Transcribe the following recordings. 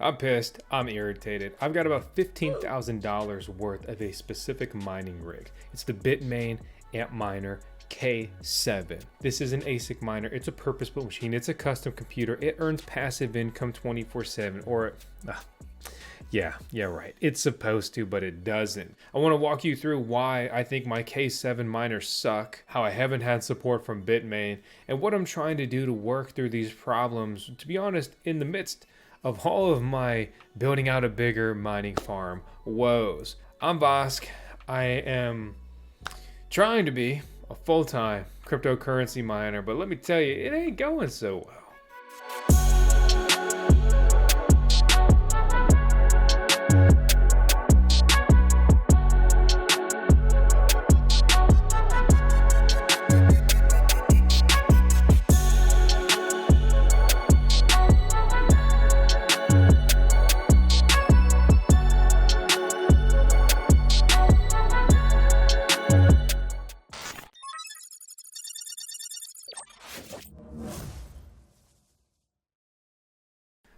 I'm pissed. I'm irritated. I've got about $15,000 worth of a specific mining rig. It's the Bitmain Antminer K7. This is an ASIC miner. It's a purpose-built machine. It's a custom computer. It earns passive income 24/7, or yeah, right. It's supposed to, but it doesn't. I want to walk you through why I think my K7 miners suck, how I haven't had support from Bitmain, and what I'm trying to do to work through these problems, to be honest, in the midst of all of my building out a bigger mining farm woes. I'm Vosk. I am trying to be a full-time cryptocurrency miner, but let me tell you, it ain't going so well.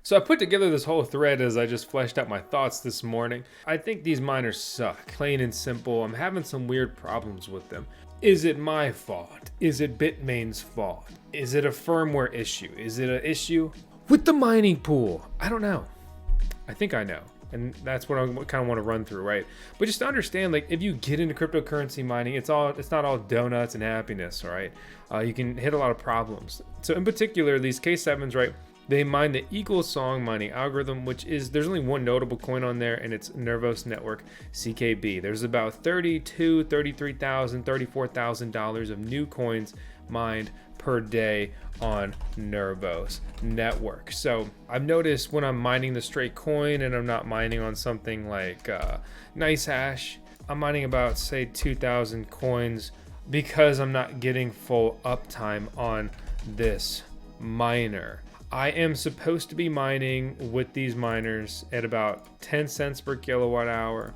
So I put together this whole thread as I just fleshed out my thoughts this morning. I think these miners suck, plain and simple. I'm having some weird problems with them. Is it my fault? Is it Bitmain's fault? Is it a firmware issue? Is it an issue with the mining pool? I don't know. I think I know. And that's what I kind of want to run through, right? But just to understand, like, if you get into cryptocurrency mining, it's not all donuts and happiness, right? You can hit a lot of problems. So in particular, these K7s, right? They mine the Eagle Song mining algorithm, which is, there's only one notable coin on there, and it's Nervos Network, CKB. There's about $32,000, $33,000, $34,000 of new coins mined per day on Nervos Network. So I've noticed when I'm mining the straight coin and I'm not mining on something like NiceHash, I'm mining about, say, 2,000 coins because I'm not getting full uptime on this miner. I am supposed to be mining with these miners at about 10 cents per kilowatt hour.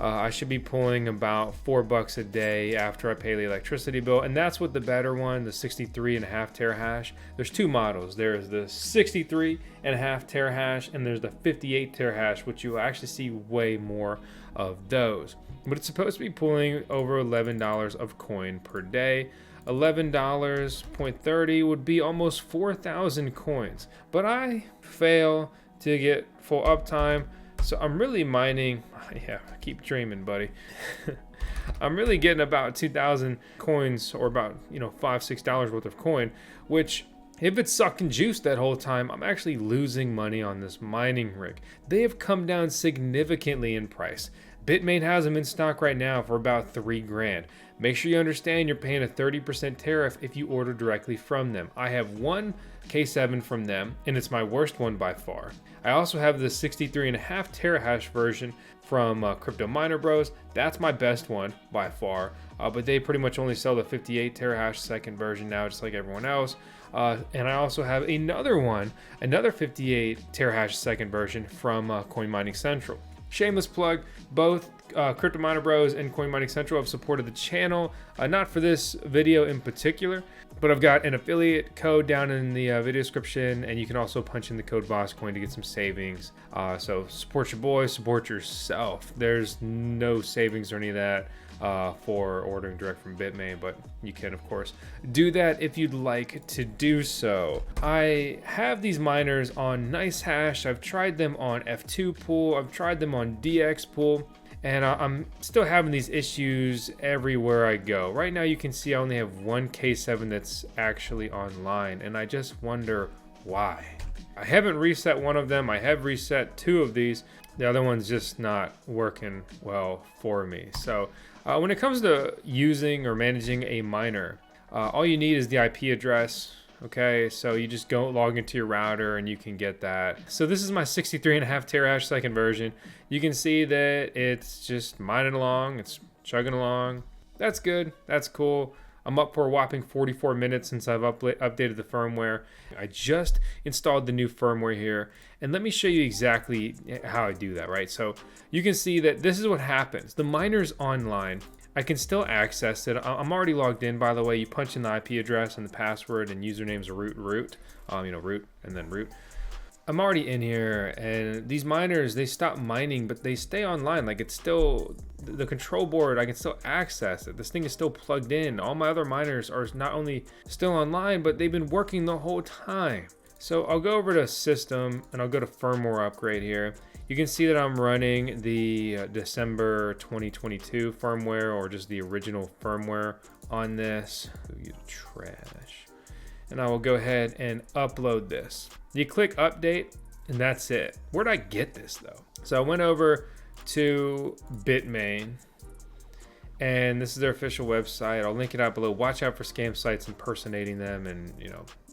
I should be pulling about $4 a day after I pay the electricity bill, and that's with the better one, the 63.5 terahash. There's two models. There's the 63.5 terahash, and there's the 58 terahash, which you'll actually see way more of those. But it's supposed to be pulling over $11 of coin per day. $11.30 would be almost 4,000 coins, but I fail to get full uptime, so I'm really mining. Yeah, keep dreaming, buddy. I'm really getting about 2,000 coins, or about $5-6 worth of coin, which, if it's sucking juice that whole time, I'm actually losing money on this mining rig. They have come down significantly in price. Bitmain has them in stock right now for about $3,000. Make sure you understand you're paying a 30% tariff if you order directly from them. I have one K7 from them, and it's my worst one by far. I also have the 63.5 terahash version from Crypto Miner Bros. That's my best one by far, but they pretty much only sell the 58 terahash second version now, just like everyone else. And I also have another 58 terahash second version from Coin Mining Central. Shameless plug, both Crypto Miner Bros and Coin Mining Central have supported the channel, not for this video in particular, but I've got an affiliate code down in the video description, and you can also punch in the code VOSCOIN to get some savings. So support your boy, support yourself. There's no savings or any of that for ordering direct from Bitmain, but you can, of course, do that if you'd like to do so. I have these miners on NiceHash. I've tried them on F2 Pool. I've tried them on DX Pool, and I'm still having these issues everywhere I go. Right now, you can see I only have one K7 that's actually online, and I just wonder why. I haven't reset one of them. I have reset two of these. The other one's just not working well for me. So when it comes to using or managing a miner, all you need is the IP address. Okay, so you just go log into your router and you can get that. So this is my 63.5 terahash second version. You can see that it's just mining along, it's chugging along. That's good, that's cool. I'm up for a whopping 44 minutes since I've updated the firmware. I just installed the new firmware here, and let me show you exactly how I do that, right? So you can see that this is what happens. The miner's online. I can still access it. I'm already logged in, by the way. You punch in the IP address and the password, and username's root, root and then root. I'm already in here, and these miners, they stop mining, but they stay online. Like, it's still the control board, I can still access it. This thing is still plugged in. All my other miners are not only still online, but they've been working the whole time. So I'll go over to system and I'll go to firmware upgrade here. You can see that I'm running the December 2022 firmware, or just the original firmware on this. You trash. And I will go ahead and upload this. You click update and that's it. Where'd I get this though? So I went over to Bitmain, and this is their official website. I'll link it out below. Watch out for scam sites impersonating them, and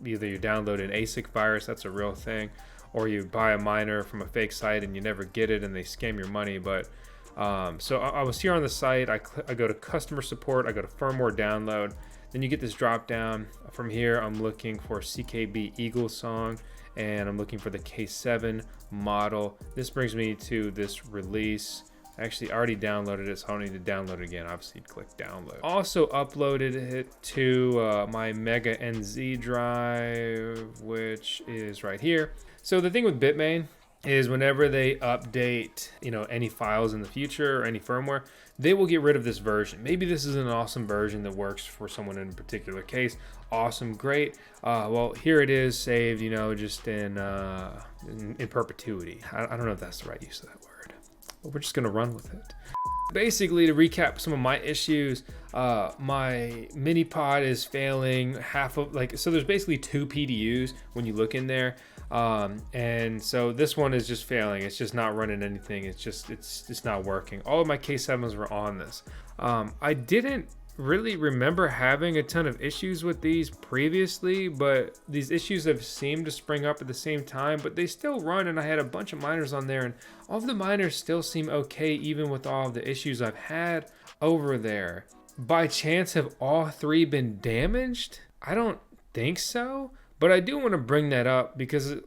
either you download an ASIC virus, that's a real thing, or you buy a miner from a fake site and you never get it and they scam your money. But so I was here on the site. I go to customer support, I go to firmware download. Then you get this drop down. From here, I'm looking for CKB Eagle Song, and I'm looking for the K7 model. This brings me to this release. Actually, I already downloaded it, so I don't need to download it again. Obviously, click download. Also uploaded it to my Mega NZ drive, which is right here. So the thing with Bitmain is whenever they update, any files in the future or any firmware, they will get rid of this version. Maybe this is an awesome version that works for someone in a particular case. Awesome, great. Well, here it is saved, just in perpetuity. I don't know if that's the right use of that word, but we're just gonna run with it. Basically, to recap some of my issues, my mini pod is failing so there's basically 2 PDUs when you look in there. And so this one is just failing. It's just not running anything. It's not working. All of my K7s were on this. I didn't really remember having a ton of issues with these previously, but these issues have seemed to spring up at the same time, but they still run, and I had a bunch of miners on there, and all of the miners still seem okay even with all of the issues I've had over there. By chance, have all 3 been damaged? I don't think so, but I do want to bring that up because,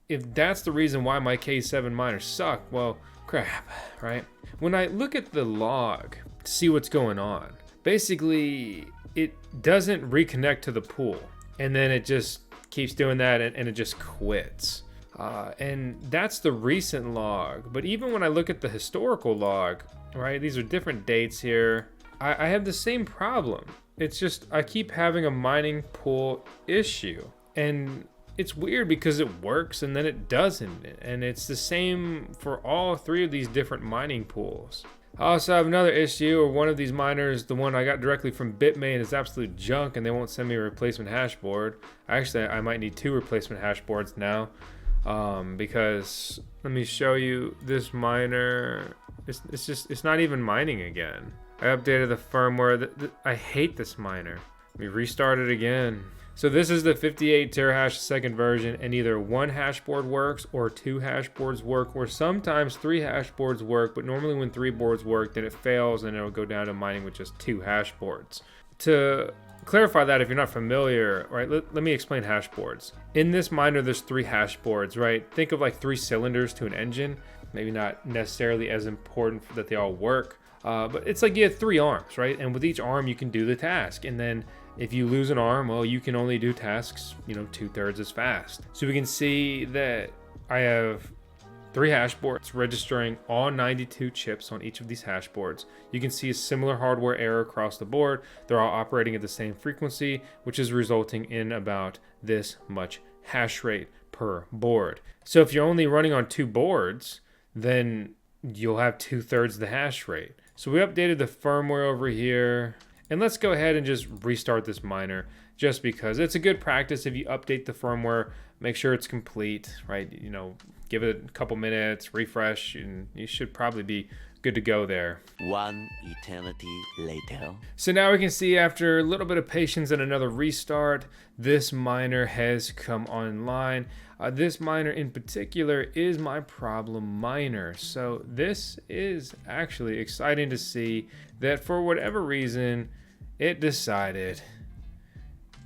if that's the reason why my K7 miners suck, well, crap, right? When I look at the log to see what's going on, basically, it doesn't reconnect to the pool, and then it just keeps doing that, and it just quits. And that's the recent log. But even when I look at the historical log, right, these are different dates here, I have the same problem. It's just I keep having a mining pool issue, and it's weird because it works and then it doesn't, and it's the same for all 3 of these different mining pools. I also have another issue, or one of these miners, the one I got directly from Bitmain, is absolute junk, and they won't send me a replacement hash board. Actually, I might need 2 replacement hash boards now, because let me show you this miner. It's not even mining again. I updated the firmware. I hate this miner. Let me restart it again. So this is the 58 terahash second version, and either 1 hash board works or 2 hash boards work, or sometimes 3 hash boards work, but normally when 3 boards work, then it fails and it'll go down to mining with just 2 hash boards. To clarify that, if you're not familiar, right, let me explain hash boards. In this miner, there's 3 hash boards, right? Think of like 3 cylinders to an engine. Maybe not necessarily as important that they all work, but it's like you have 3 arms, right? And with each arm, you can do the task. And then if you lose an arm, well, you can only do tasks, 2/3 as fast. So we can see that I have 3 hash boards registering all 92 chips on each of these hash boards. You can see a similar hardware error across the board. They're all operating at the same frequency, which is resulting in about this much hash rate per board. So if you're only running on 2 boards, then you'll have 2/3 the hash rate. So we updated the firmware over here, and let's go ahead and just restart this miner, just because it's a good practice. If you update the firmware, make sure it's complete, right? Give it a couple minutes, refresh, and you should probably be good to go there. 1 eternity later. So now we can see, after a little bit of patience and another restart, this miner has come online. This miner in particular is my problem miner. So this is actually exciting to see that for whatever reason, it decided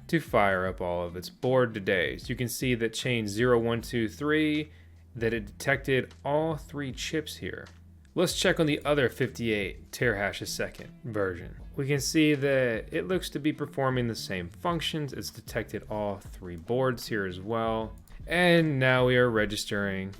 to fire up all of its board today. So you can see that chain 0, 1, 2, 3, that it detected all 3 chips here. Let's check on the other 58 terahash a second version. We can see that it looks to be performing the same functions. It's detected all 3 boards here as well. And now we are registering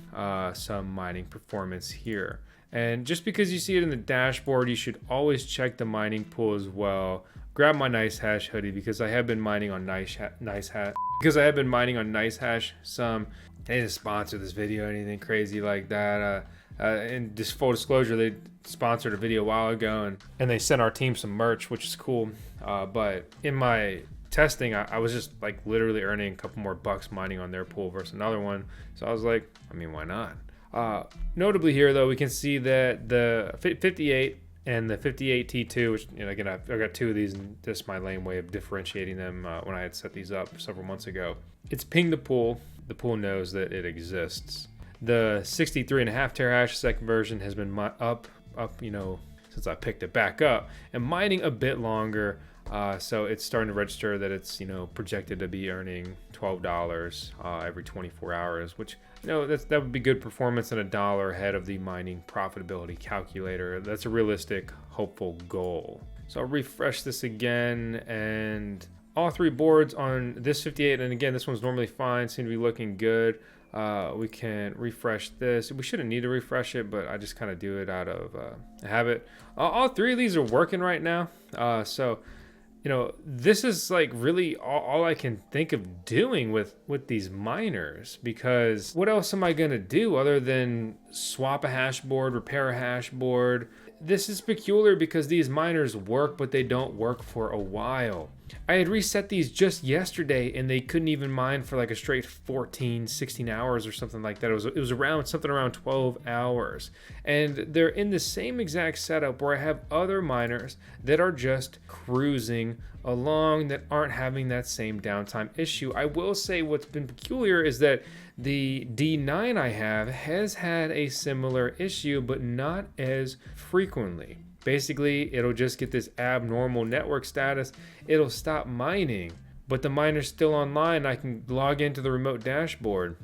some mining performance here. And just because you see it in the dashboard, you should always check the mining pool as well. Grab my NiceHash hoodie because I have been mining on NiceHash some. They didn't sponsor this video or anything crazy like that. And just full disclosure, they sponsored a video a while ago, and they sent our team some merch, which is cool. But in my testing, I was just like literally earning a couple more bucks mining on their pool versus another one. So I was like, I mean, why not? Notably here, though, we can see that the 58 and the 58T2, which, you know, again, I've got two of these, and this is my lame way of differentiating them when I had set these up several months ago. It's pinged the pool. The pool knows that it exists. The 63.5 terahash second version has been up, you know, since I picked it back up, and mining a bit longer. So it's starting to register that it's, you know, projected to be earning $12 every 24 hours, which, you know, that would be good performance and $1 ahead of the mining profitability calculator. That's a realistic, hopeful goal. So I'll refresh this again, and all three boards on this 58, and again, this one's normally fine, seem to be looking good. We can refresh this. We shouldn't need to refresh it, but I just kind of do it out of habit. All three of these are working right now. So, you know, this is like really all I can think of doing with these miners, because what else am I going to do other than swap a hash board, repair a hash board? This is peculiar because these miners work, but they don't work for a while. I had reset these just yesterday and they couldn't even mine for like a straight 14, 16 hours or something like that. It was around something around 12 hours. And they're in the same exact setup where I have other miners that are just cruising along, that aren't having that same downtime issue. I will say what's been peculiar is that the D9 I have has had a similar issue, but not as frequently. Basically, it'll just get this abnormal network status. It'll stop mining, but the miner's still online. I can log into the remote dashboard,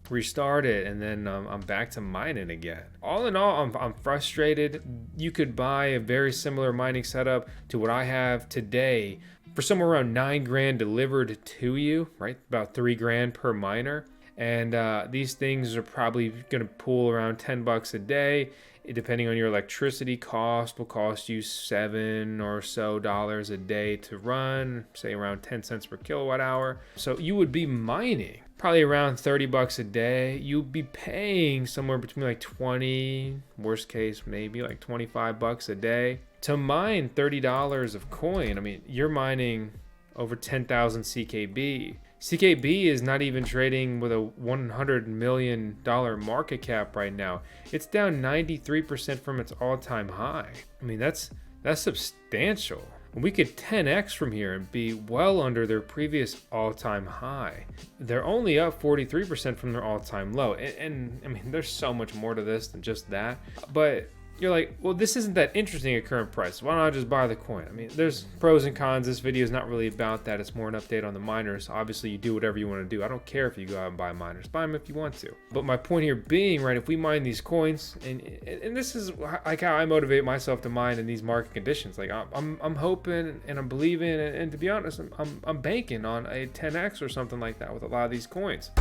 restart it, and then I'm back to mining again. All in all, I'm frustrated. You could buy a very similar mining setup to what I have today for somewhere around $9,000 delivered to you, right? About $3,000 per miner. And these things are probably going to pool around $10 a day. Depending on your electricity cost, will cost you $7 or so a day to run, say around 10 cents per kilowatt hour. So you would be mining probably around $30 a day. You'd be paying somewhere between like 20, worst case maybe like $25 a day to mine $30 of coin. I mean, you're mining over 10,000 CKB. CKB is not even trading with a $100 million market cap right now. It's down 93% from its all-time high. I mean, that's substantial. We could 10x from here and be well under their previous all-time high. They're only up 43% from their all-time low. And I mean, there's so much more to this than just that. But you're like, well, this isn't that interesting at current price. Why don't I just buy the coin? I mean, there's pros and cons. This video is not really about that. It's more an update on the miners. Obviously, you do whatever you want to do. I don't care if you go out and buy miners. Buy them if you want to. But my point here being, right, if we mine these coins, and this is like how I motivate myself to mine in these market conditions. Like I'm hoping and I'm believing, and to be honest, I'm banking on a 10x or something like that with a lot of these coins,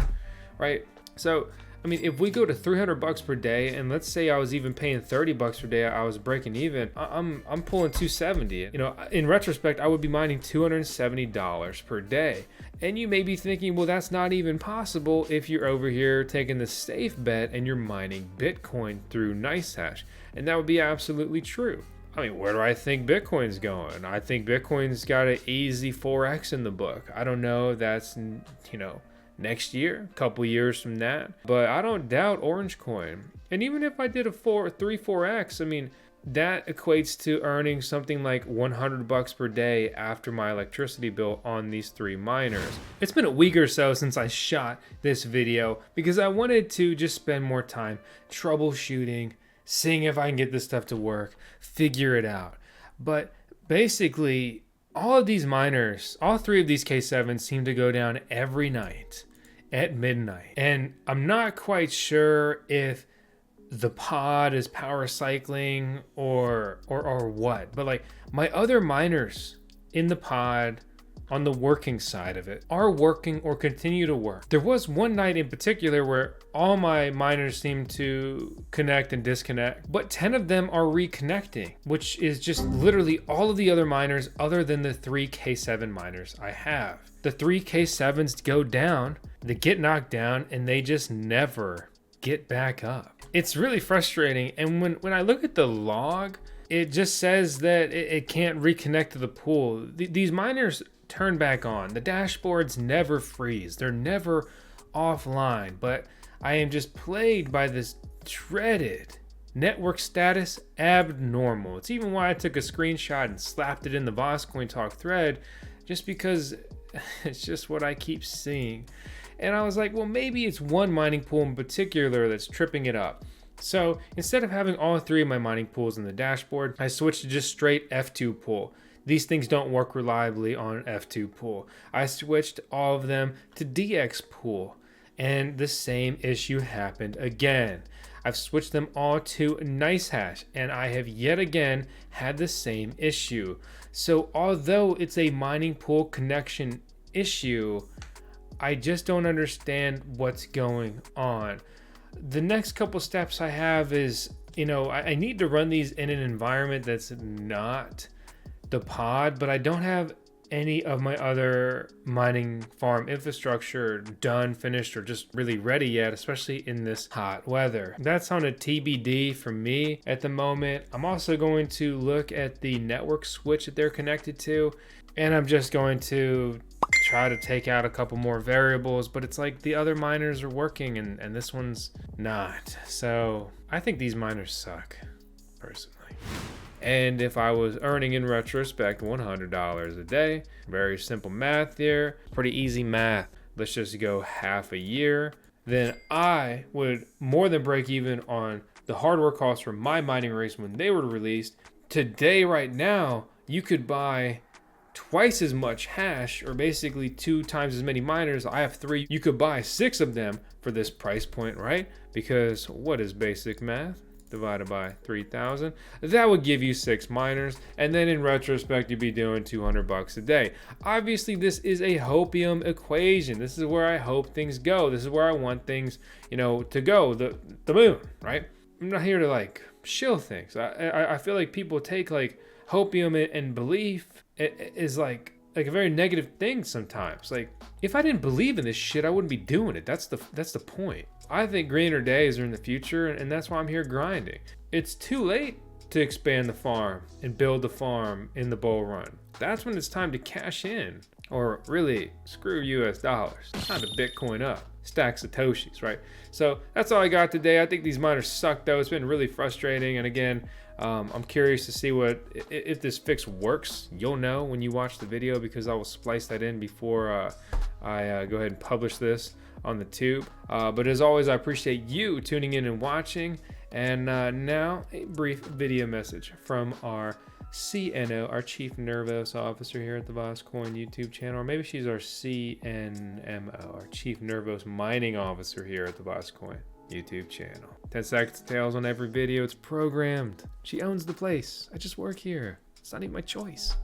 right? So I mean, if we go to $300 per day, and let's say I was even paying $30 per day, I was breaking even. I'm pulling 270. You know, in retrospect, I would be mining $270 per day. And you may be thinking, well, that's not even possible if you're over here taking the safe bet and you're mining Bitcoin through NiceHash. And that would be absolutely true. I mean, where do I think Bitcoin's going? I think Bitcoin's got an easy 4x in the book. I don't know. That's, you know, next year, a couple years from that. But I don't doubt Orange Coin. And even if I did a 4x, I mean, that equates to earning something like $100 per day after my electricity bill on these three miners. It's been a week or so since I shot this video because I wanted to just spend more time troubleshooting, seeing if I can get this stuff to work, figure it out. But basically, all of these miners, all three of these K7s seem to go down every night at midnight. And I'm not quite sure if the pod is power cycling or what, but like my other miners in the pod on the working side of it are working or continue to work. There was one night in particular where all my miners seemed to connect and disconnect, but 10 of them are reconnecting, which is just literally all of the other miners other than the 3 K7 miners I have. The 3 K7s go down, they get knocked down, and they just never get back up. It's really frustrating. And when I look at the log, it just says that it can't reconnect to the pool. These miners turn back on. The dashboards never freeze. They're never offline. But I am just plagued by this dreaded network status abnormal. It's even why I took a screenshot and slapped it in the VoskCoin Talk thread, just because it's just what I keep seeing. And I was like, well, maybe it's one mining pool in particular that's tripping it up. So instead of having all 3 of my mining pools in the dashboard, I switched to just straight F2 pool. These things don't work reliably on F2 pool. I switched all of them to DX pool, and the same issue happened again. I've switched them all to NiceHash, and I have yet again had the same issue. So although it's a mining pool connection issue, I just don't understand what's going on. The next couple steps I have is, I need to run these in an environment that's not the pod, but I don't have any of my other mining farm infrastructure done, finished, or just really ready yet, especially in this hot weather. That's on a TBD for me at the moment. I'm also going to look at the network switch that they're connected to, and I'm just going to try to take out a couple more variables, but it's like the other miners are working and this one's not. So I think these miners suck, personally. And if I was earning in retrospect $100 a day, very simple math here, pretty easy math. Let's just go half a year. Then I would more than break even on the hardware costs for my mining rigs when they were released. Today, right now, you could buy twice as much hash, or basically 2 times as many miners. I have 3. You could buy 6 of them for this price point, right? Because what is basic math? Divided by 3,000. That would give you 6 miners, and then in retrospect, you'd be doing $200 a day. Obviously, this is a hopium equation. This is where I hope things go. This is where I want things, to go. The moon, right? I'm not here to like shill things. I feel like people take like hopium and belief is like a very negative thing sometimes. Like, if I didn't believe in this shit, I wouldn't be doing it. That's the point. I think greener days are in the future, and that's why I'm here grinding. It's too late to expand the farm and build the farm in the bull run. That's when it's time to cash in, or really screw US dollars. It's time to Bitcoin up, stack Satoshis, right? So that's all I got today. I think these miners suck though. It's been really frustrating, and again, I'm curious to see if this fix works. You'll know when you watch the video, because I will splice that in before I go ahead and publish this on the tube. But as always, I appreciate you tuning in and watching. And now a brief video message from our CNO, our Chief Nervous Officer here at the VoskCoin YouTube channel, or maybe she's our CNMO, our Chief Nervous Mining Officer here at the VoskCoin YouTube channel. 10 seconds tails on every video. It's programmed. She owns the place. I just work here. It's not even my choice.